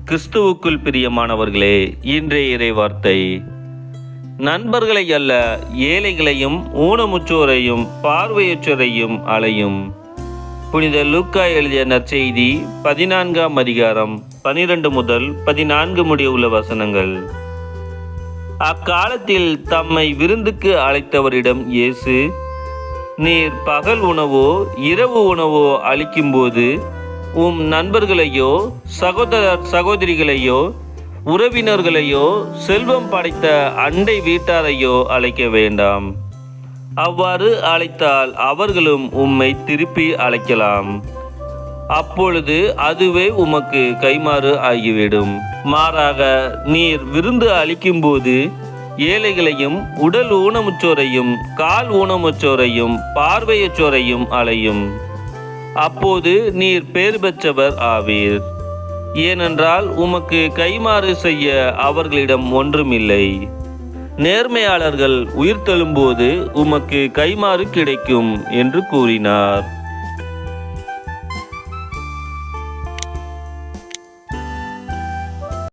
கிறிஸ்துவுக்குள் பிரியமானவர்களே, இன்றைய இறைவார்த்தை, நண்பர்களை அல்ல ஏழைகளையும் ஊனமுற்றோரையும் பார்வையற்றோரையும் அலையும். புனித லூக்கா எழுதிய நற்செய்தி 14ஆம் அதிகாரம் 12 முதல் 14 முடிய உள்ள வசனங்கள். அக்காலத்தில் தம்மை விருந்துக்கு அழைத்தவரிடம் இயேசு, நீர் பகல் உணவோ இரவு உணவோ அளிக்கும்போது உம் நண்பர்களையோ சகோதரர் சகோதரிகளையோ உறவினர்களையோ செல்வம் படைத்த அண்டை வீட்டாரையோ அழைக்க வேண்டாம். அவ்வாறு அழைத்தால் அவர்களும் உம்மை திருப்பி அழைக்கலாம். அப்பொழுது அதுவே உமக்கு கைமாறு ஆகிவிடும். மாறாக நீர் விருந்து அளிக்கும்போது ஏழைகளையும் உடல் ஊனமுற்றோரையும் கால் ஊனமுற்றோரையும் பார்வையற்றோரையும் அலையும். அப்போது நீர் பேறு பெற்றவர் ஆவீர். ஏனென்றால் உமக்கு கைமாறு செய்ய அவர்களிடம் ஒன்றுமில்லை. நேர்மையாளர்கள் உயிர்த்தெழும்போது உமக்கு கைமாறு கிடைக்கும் என்று கூறினார்.